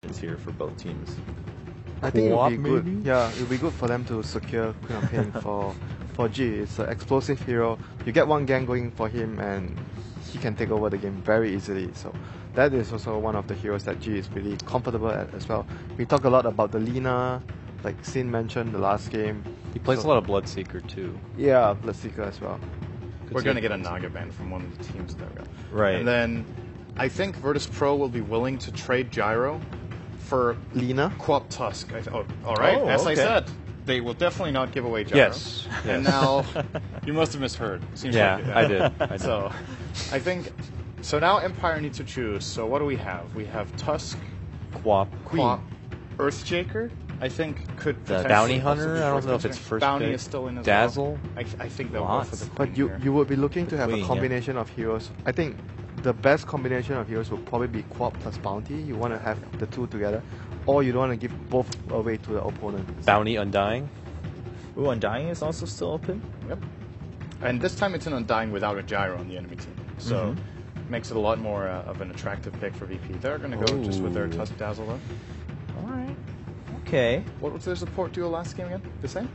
options here for both teams. I think it would be good. Maybe? Yeah, it would be good for them to secure Queen of Pain for G. It's an explosive hero. You get one gang going for him, and he can take over the game very easily. So that is also one of the heroes that G is really comfortable at as well. We talk a lot about the Lina, like Sin mentioned the last game. He plays a lot of Bloodseeker too. Yeah, Bloodseeker as well. We're going to get a Naga ban from one of the teams there. Right. And then I think Virtus Pro will be willing to trade Gyro for Lina? Quap Tusk. All right. Oh, As I okay. said, they will definitely not give away Gyro. Yes. And now, you must have misheard. Seems Yeah, like it. I did. So, I think, so now Empire needs to choose. So what do we have? We have Tusk, Quap. Quap, Earthshaker. I think could The potentially Bounty also Hunter? be I don't first know if it's considered. first Bounty pick. is still in as Dazzle? well. I think they'll go Lots. for the But Queen here. you would be looking to have Queen, a yeah. combination of heroes. I think the best combination of heroes would probably be Quap plus Bounty. You want to have the two together, or you don't want to give both away to the opponent. Bounty Undying. Ooh, Undying is also still open. Yep. And this time it's an Undying without a Gyro on the enemy team. So makes it a lot more of an attractive pick for VP. They're going to go just with their Ooh. Tusk Dazzle though. All right. Okay. What was their support duo last game again? The same?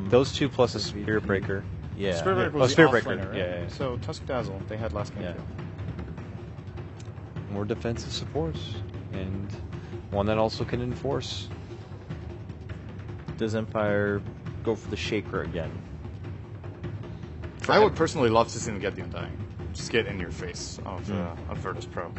Those two plus a Spirit Breaker. Yeah. Spirit Breaker Oh, was the Spirit off Breaker. laner, right? Yeah, yeah. So Tusk Dazzle they had last game Yeah. too. More defensive supports. And one that also can enforce. Does Empire go for the Shaker again? I would personally love to see them get the Undying. Just get in your face of Virtus Pro.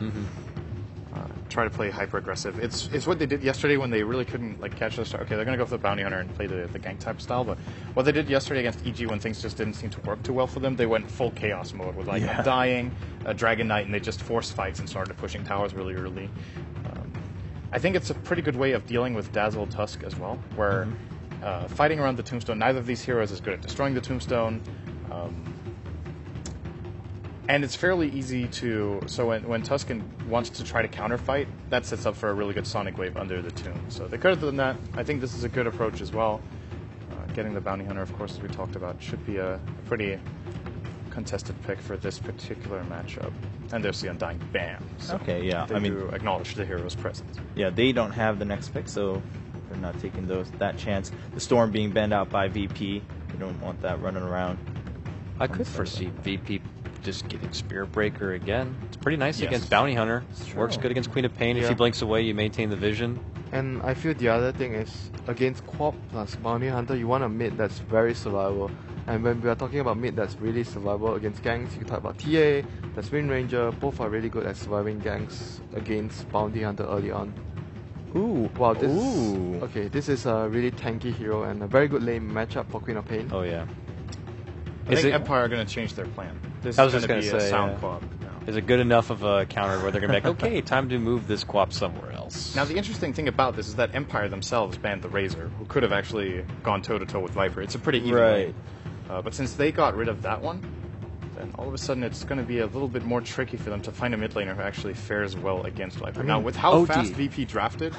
Try to play hyper aggressive. It's what they did yesterday when they really couldn't catch the start. Okay, they're gonna go for the Bounty Hunter and play the gank type style. But what they did yesterday against EG when things just didn't seem to work too well for them, they went full chaos mode with Undying, a Dragon Knight, and they just forced fights and started pushing towers really early. I think it's a pretty good way of dealing with Dazzle Tusk as well, where fighting around the Tombstone. Neither of these heroes is good at destroying the Tombstone. And it's fairly easy to... So when Tuscan wants to try to counterfight, that sets up for a really good Sonic Wave under the tomb. So they could have done that. I think this is a good approach as well. Getting the Bounty Hunter, of course, as we talked about, should be a pretty contested pick for this particular matchup. And there's the Undying Bam. So Okay, yeah. They do acknowledge the hero's presence. Yeah, they don't have the next pick, so they're not taking that chance. The Storm being banned out by VP. You don't want that running around. I could foresee VP just getting Spirit Breaker again. It's pretty nice Yes. against Bounty Hunter. It's Works true. good against Queen of Pain. If Yeah. she blinks away, you maintain the vision. And I feel the other thing is, against Quap plus Bounty Hunter, you want a mid that's very survivable. And when we are talking about mid that's really survivable against ganks, you can talk about TA, that's Wind Ranger, both are really good at surviving ganks against Bounty Hunter early on. Ooh. Wow, this Ooh. okay, this is a really tanky hero and a very good lane matchup for Queen of Pain. Oh, yeah. I Is think it- Empire are going to change their plan. This I was is just going to gonna be a say, sound yeah. quad now. Is it good enough of a counter where they're going to be like, okay, time to move this Quap somewhere else? Now, the interesting thing about this is that Empire themselves banned the Razor, who could have actually gone toe-to-toe with Viper. It's a pretty even Right. lane. But since they got rid of that one, then all of a sudden it's going to be a little bit more tricky for them to find a mid laner who actually fares well against Viper. Now, with how OD. fast VP drafted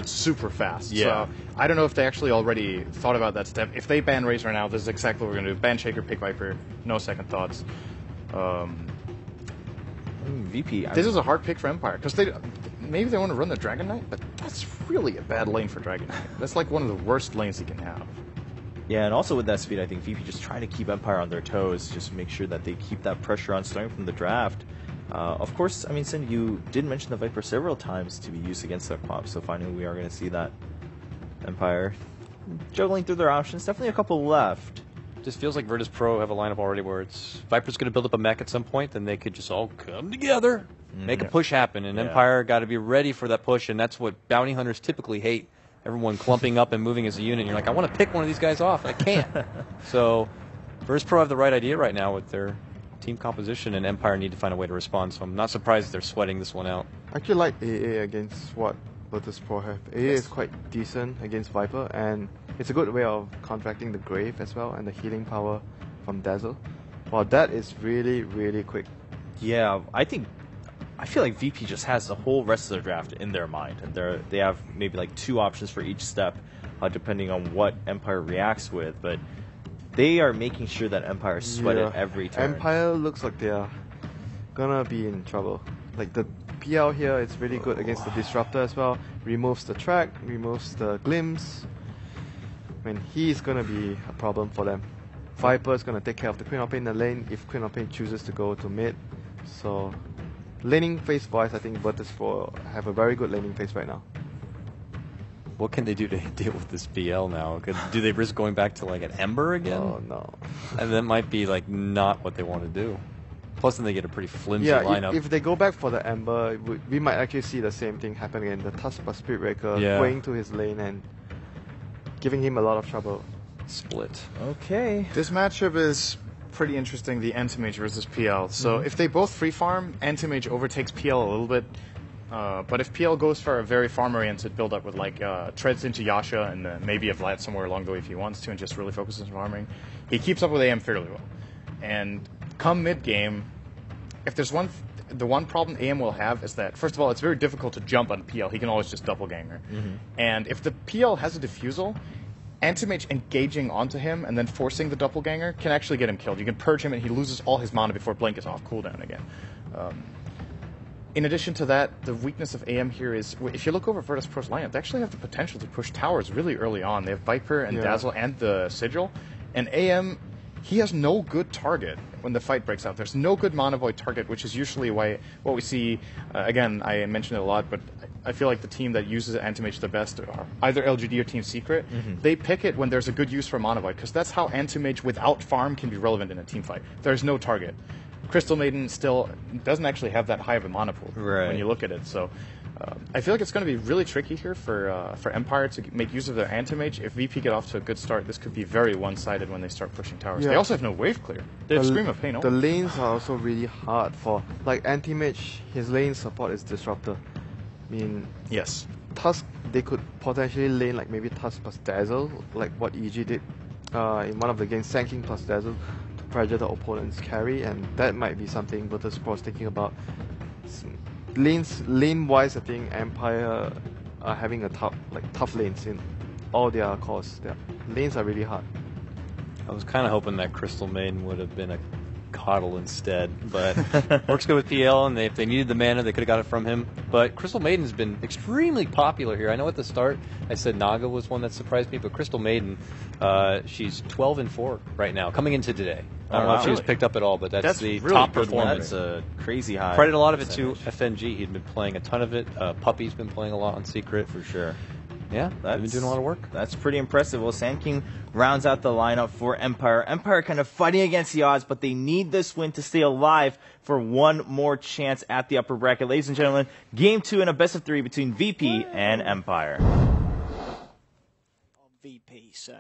super fast. Yeah. So I don't know if they actually already thought about that step. If they ban Razor now, this is exactly what we're going to do. Ban Shaker, pick Viper, no second thoughts. VP. This is a hard pick for Empire because maybe they want to run the Dragon Knight, but that's really a bad lane for Dragon Knight. That's like one of the worst lanes he can have. Yeah, and also with that speed, I think VP just trying to keep Empire on their toes, just make sure that they keep that pressure on starting from the draft. Of course, I mean, Sin, you did mention the Viper several times to be used against the Quap, so finally we are going to see that. Empire juggling through their options, definitely a couple left. Just feels like Virtus Pro have a lineup already where it's Viper's going to build up a mech at some point, then they could just all come together, make a push happen, and Yeah. Empire got to be ready for that push, and that's what Bounty Hunters typically hate. Everyone clumping up and moving as a unit. You're like, I want to pick one of these guys off, and I can't. So Virtus Pro have the right idea right now with their team composition, and Empire need to find a way to respond. So I'm not surprised they're sweating this one out. I actually like AA against what Virtus Pro have. AA is quite decent against Viper, and it's a good way of contracting the Grave as well, and the healing power from Dazzle. Wow, that is really, really quick. Yeah, I feel like VP just has the whole rest of their draft in their mind, and they have maybe like two options for each step, depending on what Empire reacts with. But they are making sure that Empire sweat it every turn. Empire looks like they are gonna be in trouble. Like PL here is really good against the Disruptor as well. Removes the track, removes the glimpse. I mean, he's going to be a problem for them. Viper is going to take care of the Queen of Pain in the lane if Queen of Pain chooses to go to mid. So, laning phase wise, I think Virtus Pro have a very good laning phase right now. What can they do to deal with this PL now? Do they risk going back to like an Ember again? Oh no. And that might be like not what they want to do. Plus, then they get a pretty flimsy Yeah, lineup. if they go back for the Ember, we might actually see the same thing happen again. The Tusk plus Spirit Breaker going to his lane and giving him a lot of trouble. Split. Okay. This matchup is pretty interesting, the Anti-Mage versus PL. So if they both free farm, Anti-Mage overtakes PL a little bit. But if PL goes for a very farm-oriented build-up with like treads into Yasha and maybe a Vlad somewhere along the way if he wants to and just really focuses on farming, he keeps up with AM fairly well. And come mid-game, if there's the one problem AM will have is that, first of all, it's very difficult to jump on PL. He can always just doppelganger. And if the PL has a defusal, Anti-Mage engaging onto him and then forcing the doppelganger can actually get him killed. You can purge him and he loses all his mana before Blink is off cooldown again. In addition to that, the weakness of AM here is, if you look over Virtus Pro's lineup, they actually have the potential to push towers really early on. They have Viper and Dazzle and the Sigil. And AM, he has no good target when the fight breaks out. There's no good Mana Void target, which is usually why what we see, again, I mention it a lot, but I feel like the team that uses Anti-Mage the best are either LGD or Team Secret. They pick it when there's a good use for Mana Void, because that's how Anti-Mage without farm can be relevant in a team fight. There's no target. Crystal Maiden still doesn't actually have that high of a mana pool when you look at it. So I feel like it's going to be really tricky here for Empire to make use of their Anti-Mage. If VP get off to a good start, this could be very one-sided when they start pushing towers. They also have no wave clear. They have Scream of Pain. The lanes are also really hard for, like Anti-Mage, his lane support is Disruptor. I mean, yes, Tusk, they could potentially lane like maybe Tusk plus Dazzle, like what EG did in one of the games, Sanking plus Dazzle to pressure the opponent's carry, and that might be something Virtus Pro is thinking about. Lane-wise, I think Empire are having a tough lanes in all their cores. Their lanes are really hard. I was kind of hoping that Crystal Maiden would have been a Coddle instead, but works good with PL, and if they needed the mana, they could have got it from him. But Crystal Maiden's been extremely popular here. I know at the start I said Naga was one that surprised me, but Crystal Maiden, she's 12-4 right now, coming into today. I don't know if she was picked up at all, but that's the really top good performance. That's a crazy high. Credit a lot of it to FNG. He'd been playing a ton of it. Puppy's been playing a lot on Secret. For sure. Yeah, they've been doing a lot of work. That's pretty impressive. Well, Sand King rounds out the lineup for Empire. Empire kind of fighting against the odds, but they need this win to stay alive for one more chance at the upper bracket. Ladies and gentlemen, Game 2 in a best-of-3 between VP and Empire. VP, so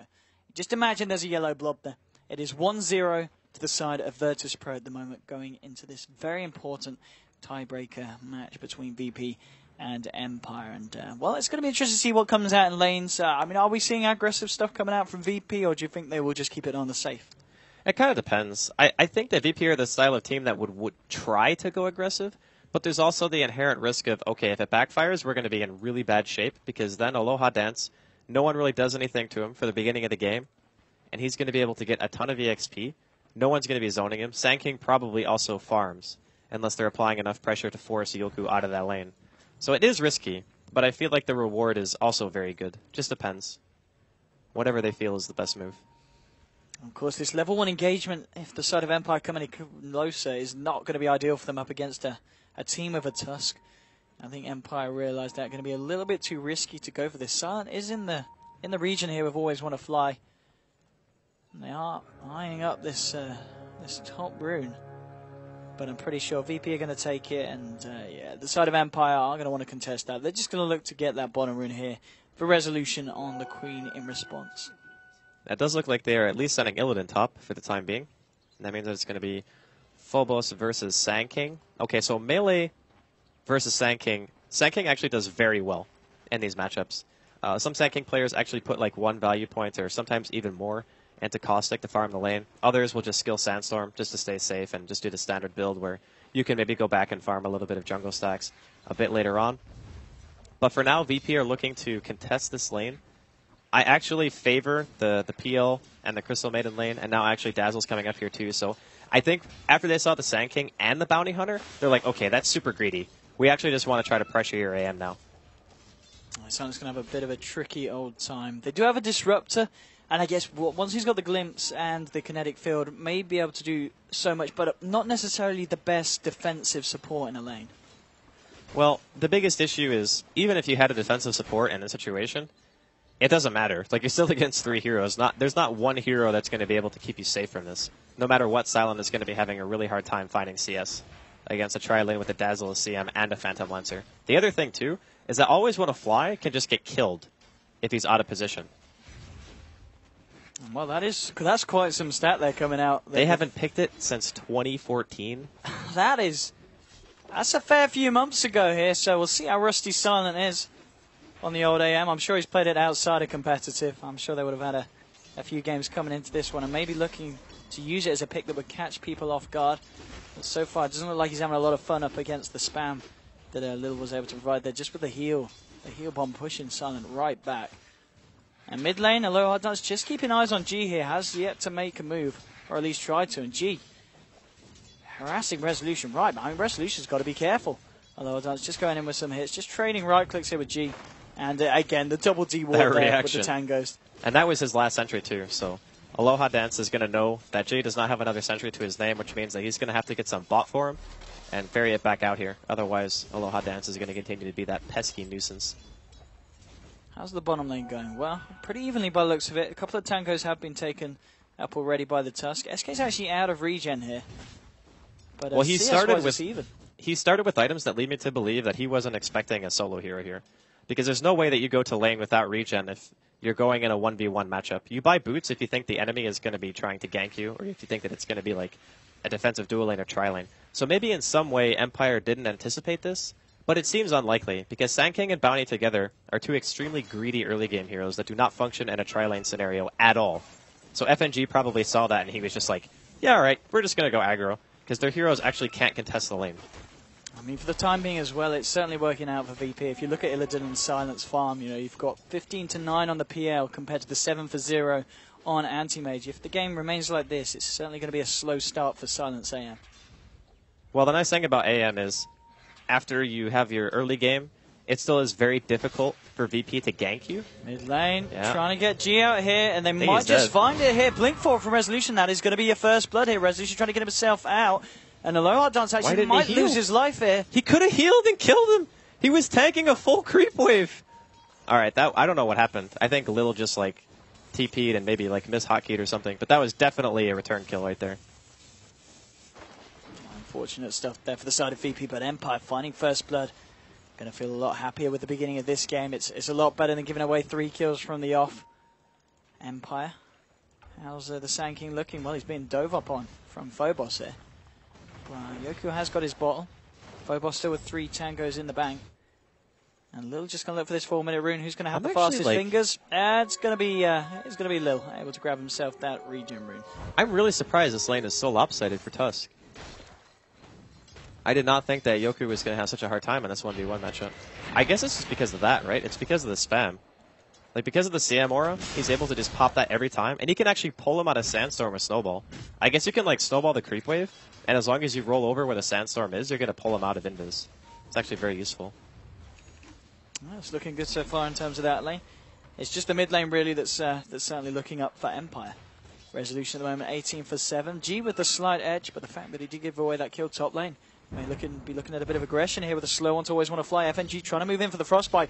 just imagine there's a yellow blob there. It is 1-0 to the side of Virtus Pro at the moment, going into this very important tiebreaker match between VP and Empire. And, well, it's going to be interesting to see what comes out in lanes. I mean, are we seeing aggressive stuff coming out from VP, or do you think they will just keep it on the safe? It kind of depends. I think that VP are the style of team that would try to go aggressive, but there's also the inherent risk of, okay, if it backfires, we're going to be in really bad shape, because then Aloha Dance, no one really does anything to him for the beginning of the game, and he's going to be able to get a ton of EXP. No one's going to be zoning him. Sand King probably also farms, unless they're applying enough pressure to force Yoku out of that lane. So it is risky, but I feel like the reward is also very good. Just depends. Whatever they feel is the best move. Of course, this level 1 engagement, if the side of Empire come any closer, is not going to be ideal for them up against a team of a Tusk. I think Empire realised that going to be a little bit too risky to go for this. Silent is in the region here with Always Want to Fly. And they are eyeing up this top rune. But I'm pretty sure VP are going to take it, and yeah, the side of Empire are going to want to contest that. They're just going to look to get that bottom rune here for resolution on the Queen in response. That does look like they are at least sending Illidan top for the time being. And that means that it's going to be Phobos versus Sand King. Okay, so melee versus Sand King. Sand King actually does very well in these matchups. Some Sand King players actually put like 1 value point, or sometimes even more, into Caustic to farm the lane. Others will just skill Sandstorm just to stay safe and just do the standard build where you can maybe go back and farm a little bit of jungle stacks a bit later on. But for now, VP are looking to contest this lane. I actually favor the PL and the Crystal Maiden lane, and now actually Dazzle's coming up here too. So I think after they saw the Sand King and the Bounty Hunter, they're like, okay, that's super greedy. We actually just want to try to pressure your AM now. Silent's going to have a bit of a tricky old time. They do have a disruptor, and I guess once he's got the glimpse and the kinetic field, may be able to do so much, but not necessarily the best defensive support in a lane. Well, the biggest issue is, even if you had a defensive support in a situation, it doesn't matter. Like, you're still against 3 heroes. There's not one hero that's going to be able to keep you safe from this. No matter what, Silent is going to be having a really hard time finding CS against a tri-lane with a Dazzle, a CM, and a Phantom Lancer. The other thing, too, is that always when a fly can just get killed if he's out of position. Well, that's quite some stat there coming out. They haven't picked it since 2014. That's a fair few months ago here, so we'll see how rusty Silent is on the old AM. I'm sure he's played it outside of competitive. I'm sure they would have had a few games coming into this one and maybe looking to use it as a pick that would catch people off guard. But so far, it doesn't look like he's having a lot of fun up against the spam that Lil was able to provide there, just with the heal bomb pushing Silent right back. And mid lane, Aloha Dance just keeping eyes on G here, has yet to make a move, or at least try to, and G harassing Resolution right. I mean, Resolution's got to be careful. Aloha Dance just going in with some hits, just trading right clicks here with G. And again, the double D ward there with the tangos. And that was his last sentry too, so Aloha Dance is going to know that G does not have another sentry to his name, which means that he's going to have to get some bot for him and ferry it back out here. Otherwise, Aloha Dance is going to continue to be that pesky nuisance. How's the bottom lane going? Well, pretty evenly by the looks of it. A couple of tangos have been taken up already by the Tusk. SK's actually out of regen here. But, well, he started with items that lead me to believe that he wasn't expecting a solo hero here. Because there's no way that you go to lane without regen if you're going in a 1v1 matchup. You buy boots if you think the enemy is going to be trying to gank you, or if you think that it's going to be like a defensive dual lane or tri-lane. So maybe in some way Empire didn't anticipate this, but it seems unlikely, because Sand King and Bounty together are 2 extremely greedy early game heroes that do not function in a tri-lane scenario at all. So FNG probably saw that and he was just like, yeah, alright, we're just going to go aggro, because their heroes actually can't contest the lane. I mean, for the time being as well, it's certainly working out for VP. If you look at Illidan and Silence Farm, you've got 15-9 on the PL compared to the 7-0 on Anti-Mage. If the game remains like this, it's certainly going to be a slow start for Silence AM. Well, the nice thing about AM is, after you have your early game, it still is very difficult for VP to gank you. Mid lane, trying to get G out here, and they might just dead. find it here. Blink forward from Resolution. That is going to be your first blood here. Resolution trying to get himself out. And Aloha Dance actually might lose his life here. He could have healed and killed him. He was tanking a full creep wave. All right, I don't know what happened. I think Lil just like TP'd and maybe like missed hotkeyed or something. But that was definitely a return kill right there. Unfortunate stuff there for the side of VP, but Empire finding first blood. Going to feel a lot happier with the beginning of this game. It's a lot better than giving away 3 kills from the off. Empire. How's the Sand King looking? Well, he's being dove up on from Phobos here. Yoku has got his bottle. Phobos still with 3 tangos in the bank. And Lil just going to look for this 4-minute rune. Who's going to have the fastest fingers? It's going to be Lil, able to grab himself that regen rune. I'm really surprised this lane is so lopsided for Tusk. I did not think that Yoku was going to have such a hard time in this 1v1 matchup. I guess it's just because of that, right? It's because of the spam. Like, because of the CM aura, he's able to just pop that every time, and he can actually pull him out of Sandstorm with Snowball. I guess you can, like, Snowball the creep wave, and as long as you roll over where the Sandstorm is, you're going to pull him out of Invis. It's actually very useful. Well, it's looking good so far in terms of that lane. It's just the mid lane, really, that's certainly looking up for Empire. Resolution at the moment, 18 for 7. G with the slight edge, but the fact that he did give away that kill top lane may be looking at a bit of aggression here with a slow one to always want to fly. FNG trying to move in for the Frostbite.